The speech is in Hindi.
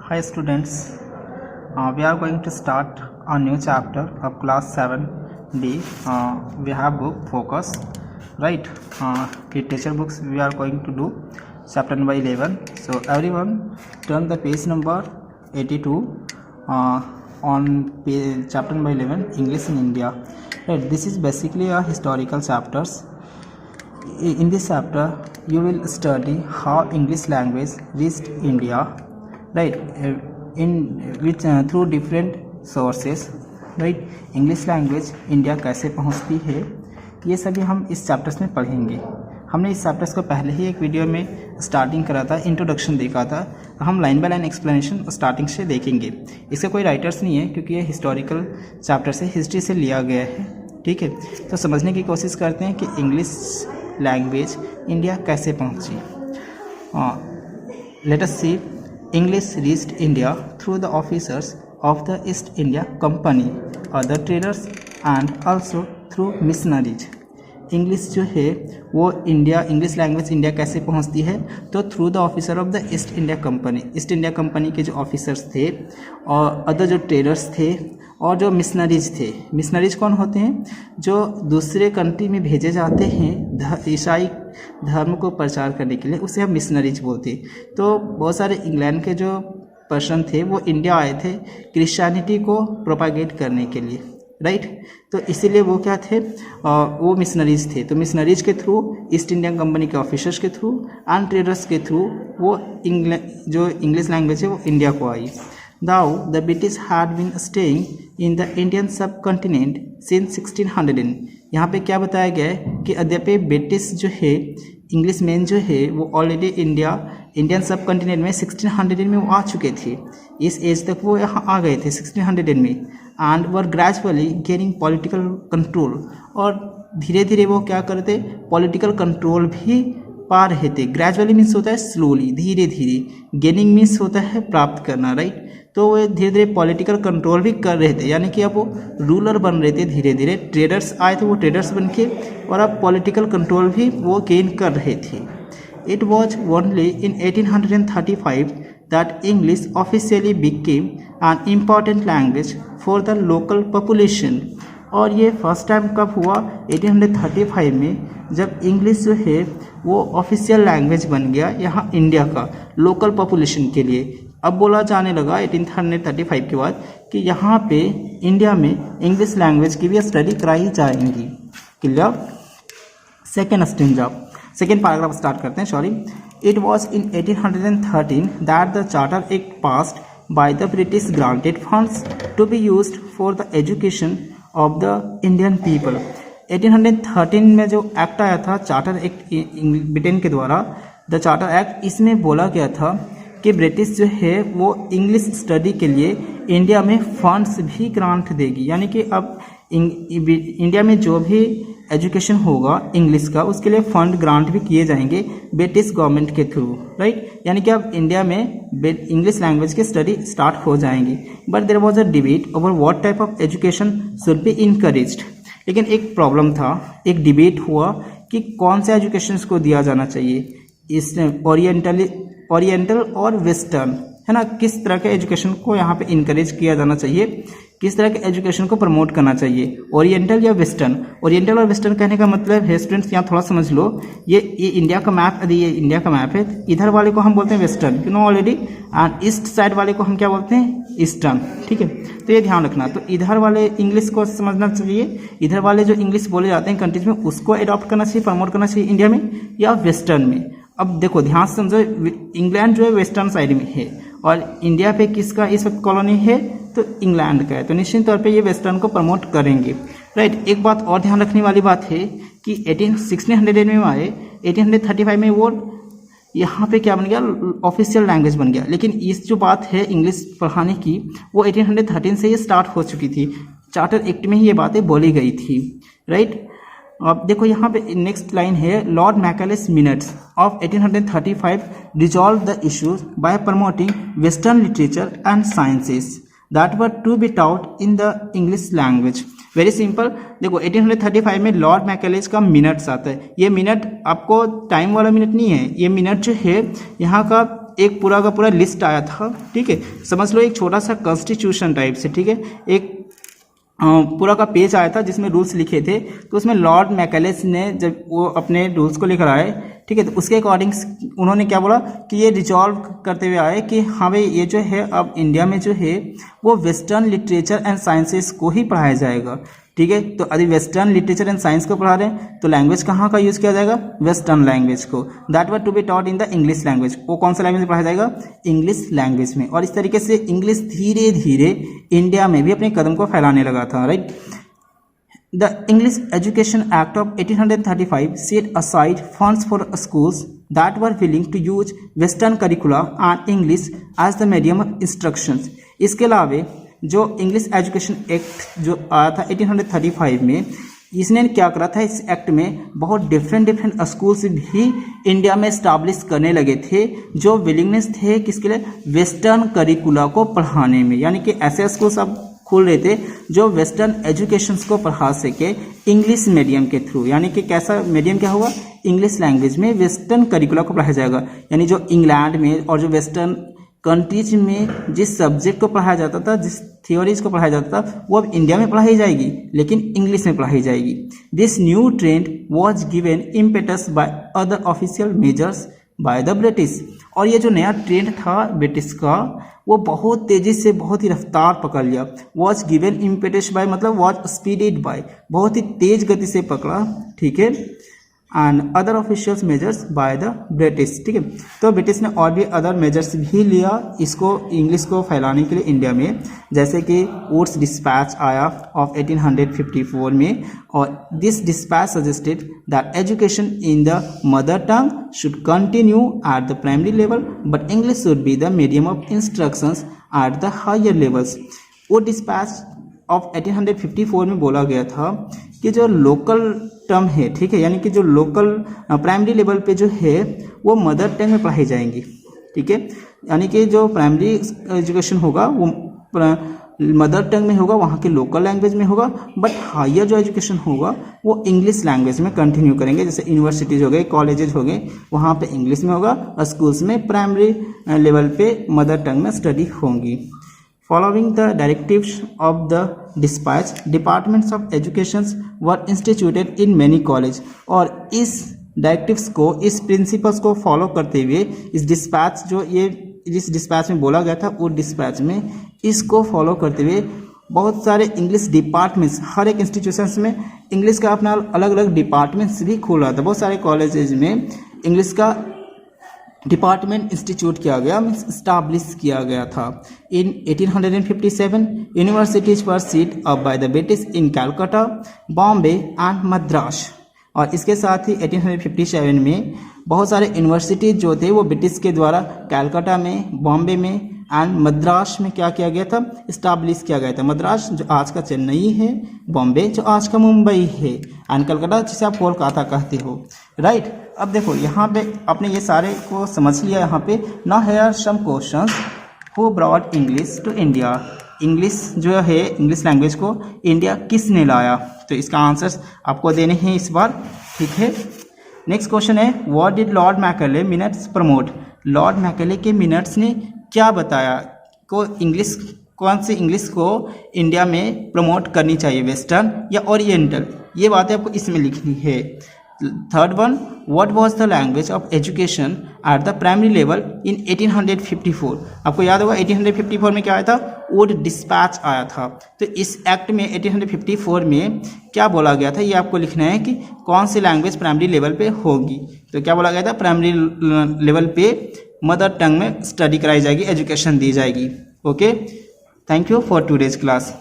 Hi students, we are going to start a new chapter of class 7D. We have book focus, right? Literature books we are going to do chapter number 11. So everyone turn the page number 82 on chapter number 11, English in India. Right, this is basically a historical chapters. In this chapter you will study how English language reached India, right? In which through different sources, right? English language India कैसे पहुंचती है, ये सभी हम इस चैप्टर्स में पढ़ेंगे. हमने इस चैप्टर्स को पहले ही एक वीडियो में स्टार्टिंग करा था, इंट्रोडक्शन देखा था. हम line by line explanation starting से देखेंगे. इसका कोई राइटर्स नहीं है क्योंकि ये हिस्टोरिकल चैप्टर से, हिस्ट्री से लिया गया है. ठीक है, तो समझने की कोशिश करते हैं कि इंग्लिश लैंग्वेज इंडिया कैसे पहुंची. Let us see. English reached India through the officers of the East India Company, other traders and also through missionaries. English जो है वो इंग्लिश लैंग्वेज इंडिया कैसे पहुंचती है, तो through the officer of the East India company. East India company के जो ऑफिसर्स थे और अदर जो ट्रेडर्स थे और जो मिशनरीज थे. मिशनरीज कौन होते हैं? जो दूसरे कंट्री में भेजे जाते हैं ईसाई धर्म को प्रचार करने के लिए, उसे हम मिशनरीज बोलते हैं. तो बहुत सारे इंग्लैंड के जो पर्सन थे वो इंडिया आए थे क्रिश्चियनिटी को प्रोपागेट करने के लिए, राइट? तो इसीलिए वो क्या थे, वो मिशनरीज थे. तो मिशनरीज के थ्रू, ईस्ट इंडिया कंपनी के ऑफिसर्स के थ्रू एंड ट्रेडर्स के थ्रू वो जो इंग्लिश लैंग्वेज है वो इंडिया को आई. Now the British had been staying in the Indian subcontinent since 1600. यहाँ पे क्या बताया गया है कि अद्यपि ब्रिटिश जो है इंग्लिश मैन जो है वो ऑलरेडी इंडियन सब कंटिनेंट में 1600 में वो आ चुके थे. इस एज तक वो यहाँ आ गए थे 1600 में. And were gradually gaining political control, और धीरे धीरे वो क्या करते, पॉलिटिकल कंट्रोल भी पा रहे थे. ग्रेजुअली मीन्स होता है स्लोली, धीरे धीरे. गेनिंग मीन्स होता है प्राप्त करना, राइट? तो वो धीरे धीरे पॉलिटिकल कंट्रोल भी कर रहे थे, यानी कि अब वो रूलर बन रहे थे धीरे धीरे. ट्रेडर्स आए थे, वो ट्रेडर्स बन के, और अब पॉलिटिकल कंट्रोल भी वो गेन कर रहे थे. It was only in 1835 that English officially became an important language for the local population. और ये फर्स्ट टाइम कब हुआ? 1835 में, जब इंग्लिश जो है वो ऑफिशियल लैंग्वेज बन गया यहाँ इंडिया का लोकल पॉपुलेशन के लिए. अब बोला जाने लगा 1835 के बाद कि यहाँ पे इंडिया में इंग्लिश लैंग्वेज की भी स्टडी कराई जाएंगी. क्लियर? सेकेंड पैराग्राफ स्टार्ट करते हैं. Sorry. It was in 1813 that the Charter Act passed by the British granted funds to be used for the education of the Indian people. 1813 में जो एक्ट आया था, चार्टर एक्ट ब्रिटेन के द्वारा, द चार्टर एक्ट, इसमें बोला गया था कि ब्रिटिश जो है वो इंग्लिश स्टडी के लिए इंडिया में फंड्स भी ग्रांट देगी. यानी कि अब इंडिया में जो भी एजुकेशन होगा इंग्लिश का, उसके लिए फंड ग्रांट भी किए जाएंगे ब्रिटिश गवर्नमेंट के थ्रू, राइट? यानी कि अब इंडिया में इंग्लिश लैंग्वेज की स्टडी स्टार्ट हो जाएंगी. But there was a debate over what type of education should be encouraged. लेकिन एक प्रॉब्लम था, एक डिबेट हुआ कि कौन से एजुकेशन को दिया जाना चाहिए, इस ओरिएंटल और वेस्टर्न, है ना? किस तरह के एजुकेशन को यहाँ पे इनकरेज किया जाना चाहिए, किस तरह के एजुकेशन को प्रमोट करना चाहिए, ओरिएंटल या वेस्टर्न. ओरिएंटल और वेस्टर्न कहने का मतलब है स्टूडेंट्स, यहाँ थोड़ा समझ लो, ये इंडिया का मैप, यदि ये इंडिया का मैप है, इधर वाले को हम बोलते हैं western, you know already. And east side वाले को हम क्या बोलते हैं? ईस्टर्न. ठीक है, तो ये ध्यान रखना. तो इधर वाले इंग्लिश को समझना चाहिए, इधर वाले जो इंग्लिश बोले जाते हैं कंट्रीज में, उसको अडॉप्ट करना चाहिए, प्रमोट करना चाहिए इंडिया में, या वेस्टर्न में. अब देखो ध्यान से समझो, इंग्लैंड जो है वेस्टर्न साइड में है और इंडिया पे किसका इस वक्त कॉलोनी है? तो इंग्लैंड का है. तो निश्चित तौर पे ये वेस्टर्न को प्रमोट करेंगे, राइट? एक बात और ध्यान रखने वाली बात है कि 1600 में आए, 1835 में वो यहाँ पे क्या बन गया? ऑफिशियल लैंग्वेज बन गया. लेकिन इस जो बात है इंग्लिश पढ़ाने की, वो 1813 से ये स्टार्ट हो चुकी थी. चार्टर एक्ट में ही ये बातें बोली गई थी, राइट? अब देखो यहाँ पे नेक्स्ट लाइन है, Lord Macaulay's minutes of 1835 resolve the issues by promoting western literature and sciences that were to be taught in the English language. Very simple. देखो 1835 में लॉर्ड मैकेलेस का मिनट्स आता है. ये मिनट आपको टाइम वाला मिनट नहीं है, ये मिनट जो है यहाँ का एक पूरा का पूरा लिस्ट आया था, ठीक है, समझ लो एक छोटा सा कॉन्स्टिट्यूशन टाइप से, ठीक है, एक पूरा का पेज आया था जिसमें रूल्स लिखे थे। तो उसमें लॉर्ड मैकेलेस ने जब वो अपने रूल्स को लेकर आए, ठीक है, तो उसके अकॉर्डिंग उन्होंने क्या बोला कि ये रिजॉल्व करते हुए आए कि हाँ भाई ये जो है अब इंडिया में जो है वो वेस्टर्न लिटरेचर एंड साइंसेस को ही पढ़ाया जाएगा, ठीक है। तो यदि वेस्टर्न लिटरेचर एंड साइंस को पढ़ा रहे हैं तो लैंग्वेज कहाँ का यूज़ किया जाएगा, वेस्टर्न लैंग्वेज को, that were to be taught in the English language. वो कौन सा लैंग्वेज में पढ़ाया जाएगा, इंग्लिश लैंग्वेज में। और इस तरीके से इंग्लिश धीरे धीरे इंडिया में भी अपने कदम को फैलाने लगा था, right. The English Education Act of 1835 set aside funds for schools that were willing to use Western curricula and English as the medium of instructions. इसके अलावा जो इंग्लिश एजुकेशन एक्ट जो आया था 1835 में, इसने क्या करा था, इस एक्ट में बहुत डिफरेंट स्कूल्स भी इंडिया में इस्टाब्लिश करने लगे थे जो विलिंगनेस थे किसके लिए, वेस्टर्न करिकुला को पढ़ाने में। यानी कि ऐसे स्कूल्स अब खोल रहे थे जो वेस्टर्न एजुकेशंस को पढ़ा सके इंग्लिश मीडियम के थ्रू। यानी कि कैसा मीडियम क्या होगा, इंग्लिश लैंग्वेज में वेस्टर्न करिकुला को पढ़ाया जाएगा। यानी जो इंग्लैंड में और जो वेस्टर्न कंट्रीज में जिस सब्जेक्ट को पढ़ाया जाता था, जिस थियोरीज को पढ़ाया जाता था, वो अब इंडिया में पढ़ाई जाएगी लेकिन इंग्लिश में पढ़ाई जाएगी। This new trend was given impetus by other official measures bye the British. और ये जो नया ट्रेंड था ब्रिटिश का, वो बहुत तेजी से, बहुत ही रफ्तार पकड़ लिया। वॉज गिवन इम्पेटस बाय मतलब वॉज स्पीडेड बाय, बहुत ही तेज गति से पकड़ा, ठीक है, and other official measures bye the British, ठीक है। तो ब्रिटिश ने और भी अदर मेजर्स भी लिया इसको इंग्लिश को फैलाने के लिए इंडिया में, जैसे कि वुड्स डिस्पैच आया ऑफ 1854 में। और this dispatch suggested that education in the mother tongue should continue at the primary level but English should be the medium of instructions at the higher levels. वो डिस्पैच ऑफ 1854 में बोला गया था कि जो लोकल टर्म है, ठीक है, यानी कि जो लोकल प्राइमरी लेवल पे जो है वो मदर टंग में पढ़ाई जाएंगी, ठीक है। यानी कि जो प्राइमरी एजुकेशन होगा वो मदर टंग में होगा, वहाँ के लोकल लैंग्वेज में होगा, बट हायर जो एजुकेशन होगा वो इंग्लिश लैंग्वेज में कंटिन्यू करेंगे। जैसे यूनिवर्सिटीज़ हो गए, कॉलेजेज हो गए, वहाँ पे इंग्लिश में होगा, और स्कूल्स में प्राइमरी लेवल पे मदर टंग में स्टडी होंगी। Following the directives of the dispatch, departments of education were instituted in many colleges। और इस डायरेक्टिव्स को, इस प्रिंसिपल्स को फॉलो करते हुए इस डिस्पैच जो ये जिस डिस्पैच में बोला गया था, वो डिस्पैच में इसको फॉलो करते हुए बहुत सारे इंग्लिश डिपार्टमेंट्स, हर एक इंस्टीट्यूशंस में इंग्लिश का अपना अलग अलग डिपार्टमेंट्स भी खोला था। बहुत सारे कॉलेजेस में इंग्लिश का डिपार्टमेंट इंस्टीट्यूट किया गया, मीन्स इस्टाब्लिश किया गया था। इन 1857 universities were seat up by the British in Calcutta, Bombay and Madras. और इसके साथ ही 1857 में बहुत सारे यूनिवर्सिटीज जो थे वो ब्रिटिश के द्वारा कैलकाटा में, बॉम्बे में एंड मद्रास में क्या किया गया था, इस्टाब्लिश किया गया था। मद्रास जो आज का चेन्नई है, बॉम्बे जो आज का मुंबई है, एंड कलकत्ता जिसे आप कोलकाता कहते हो, राइट। अब देखो यहाँ पे आपने ये सारे को समझ लिया। यहाँ पे now here some questions, who brought English to India. English जो है, इंग्लिश लैंग्वेज को इंडिया किसने लाया, तो इसका आंसर्स आपको देने हैं इस बार, ठीक है। नेक्स्ट क्वेश्चन है, what did Lord Macaulay minutes promote. Lord Macaulay के मिनट्स ने क्या बताया को इंग्लिश, कौन सी इंग्लिश को इंडिया में प्रमोट करनी चाहिए, वेस्टर्न या ओरिएंटल, ये बातें आपको इसमें लिखनी है। Third one, what was the language of education at the primary level in 1854। आपको याद होगा 1854 में क्या आया था, वुड डिस्पैच आया था। तो इस एक्ट में 1854 में क्या बोला गया था, ये आपको लिखना है कि कौन सी लैंग्वेज प्राइमरी लेवल पे होगी। तो क्या बोला गया था, प्राइमरी लेवल पे मदर टंग में स्टडी कराई जाएगी, एजुकेशन दी जाएगी। Okay, thank you for today's class.